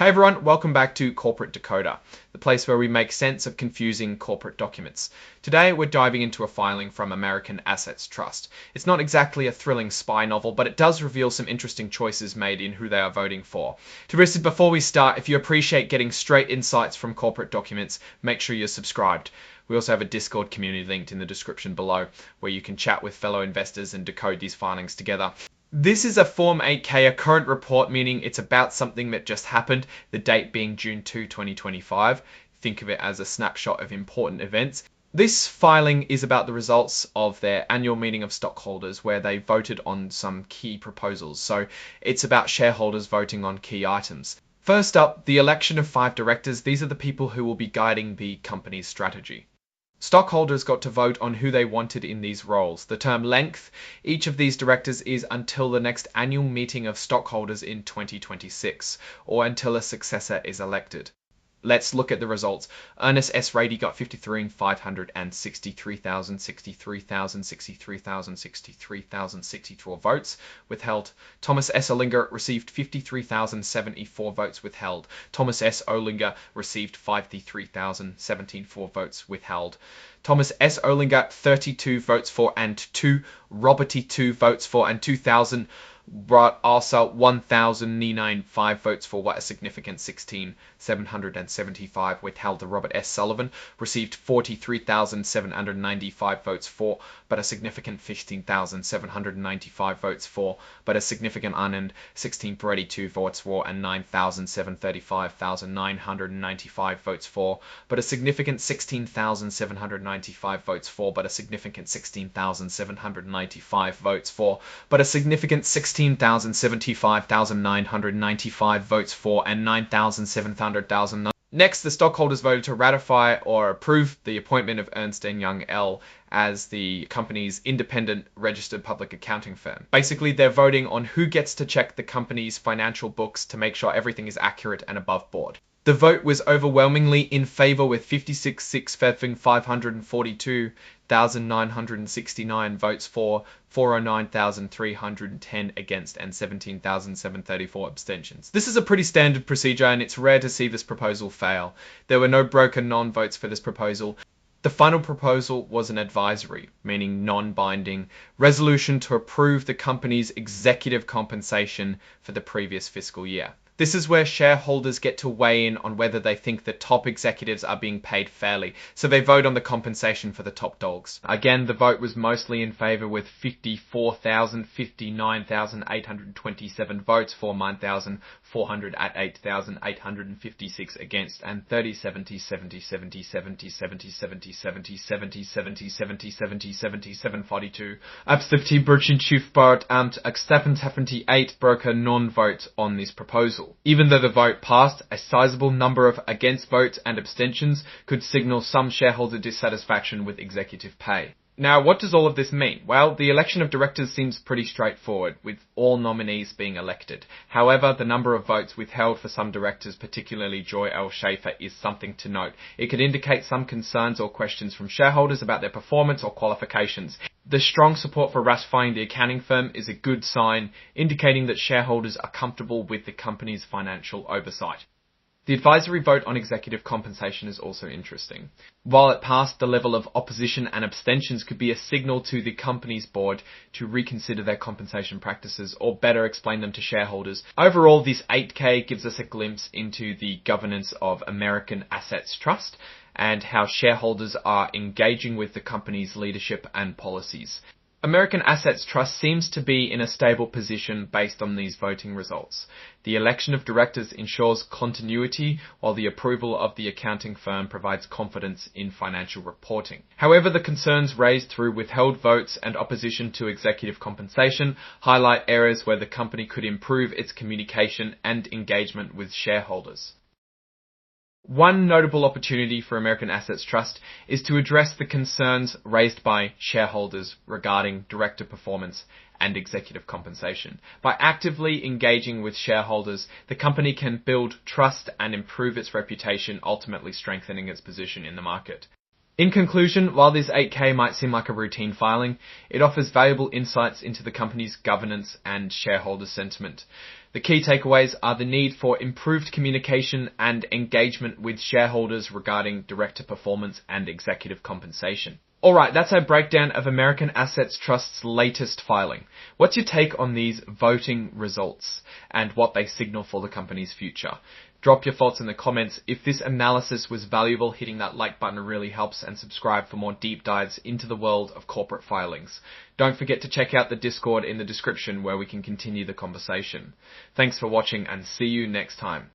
Hey everyone, welcome back to Corporate Decoder, the place where we make sense of confusing corporate documents. Today we're diving into a filing from American Assets Trust. It's not exactly a thrilling spy novel, but it does reveal some interesting choices made in who they are voting for. Before we start, if you appreciate getting straight insights from corporate documents, make sure you're subscribed. We also have a Discord community linked in the description below, where you can chat with fellow investors and decode these filings together. This is a Form 8K, a current report, meaning it's about something that just happened, the date being June 2, 2025. Think of it as a snapshot of important events. This filing is about the results of their annual meeting of stockholders where they voted on some key proposals. So it's about shareholders voting on key items. First up, the election of 5 directors. These are the people who will be guiding the company's strategy. Stockholders got to vote on who they wanted in these roles. The term length, each of these directors is until the next annual meeting of stockholders in 2026, or until a successor is elected. Let's look at the results. Ernest S. Rady got 63,563,063,063,064 votes, withheld. Thomas S. Olinger received 53,074 votes, withheld. Thomas S. Olinger received 53,074 votes, withheld. Thomas S. Olinger, 32 votes for and 2. Roberty, 2 votes for and 2,000. Brought also 1,095 votes for, what a significant 16,775 withheld. The Robert S. Sullivan received 43,795 votes for, but a significant 15,795 votes for, but a significant Anand 16,082 votes for and 9,735,995 votes for, but a significant 16,795 votes for, but a significant 16,795 votes for, but a significant 16,075,995 votes for and 9,700,000. Next, the stockholders voted to ratify or approve the appointment of Ernst & Young L as the company's independent registered public accounting firm. Basically, they're voting on who gets to check the company's financial books to make sure everything is accurate and above board. The vote was overwhelmingly in favor, with 56,542,969 votes for, 409,310 against, and 17,734 abstentions. This is a pretty standard procedure, and it's rare to see this proposal fail. There were no broken non-votes for this proposal. The final proposal was an advisory, meaning non-binding, resolution to approve the company's executive compensation for the previous fiscal year. This is where shareholders get to weigh in on whether they think the top executives are being paid fairly, so they vote on the compensation for the top dogs. Again, the vote was mostly in favor, with 59,827 votes for, 9,400 at 8,856 against, and 30, 70, 70, 70, 70, 70, 70, 70, 70, 70, 70, 70, 70, 742. Abstifty Burchin Chief Bart Amt 778 broke a non-vote on this proposal. Even though the vote passed, a sizable number of against votes and abstentions could signal some shareholder dissatisfaction with executive pay. Now, what does all of this mean? Well, the election of directors seems pretty straightforward, with all nominees being elected. However, the number of votes withheld for some directors, particularly Joy L. Schaefer, is something to note. It could indicate some concerns or questions from shareholders about their performance or qualifications. The strong support for ratifying the accounting firm is a good sign, indicating that shareholders are comfortable with the company's financial oversight. The advisory vote on executive compensation is also interesting. While it passed, the level of opposition and abstentions could be a signal to the company's board to reconsider their compensation practices or better explain them to shareholders. Overall, this 8K gives us a glimpse into the governance of American Assets Trust and how shareholders are engaging with the company's leadership and policies. American Assets Trust seems to be in a stable position based on these voting results. The election of directors ensures continuity, while the approval of the accounting firm provides confidence in financial reporting. However, the concerns raised through withheld votes and opposition to executive compensation highlight areas where the company could improve its communication and engagement with shareholders. One notable opportunity for American Assets Trust is to address the concerns raised by shareholders regarding director performance and executive compensation. By actively engaging with shareholders, the company can build trust and improve its reputation, ultimately strengthening its position in the market. In conclusion, while this 8K might seem like a routine filing, it offers valuable insights into the company's governance and shareholder sentiment. The key takeaways are the need for improved communication and engagement with shareholders regarding director performance and executive compensation. Alright, that's our breakdown of American Assets Trust's latest filing. What's your take on these voting results and what they signal for the company's future? Drop your thoughts in the comments. If this analysis was valuable, hitting that like button really helps, and subscribe for more deep dives into the world of corporate filings. Don't forget to check out the Discord in the description where we can continue the conversation. Thanks for watching and see you next time.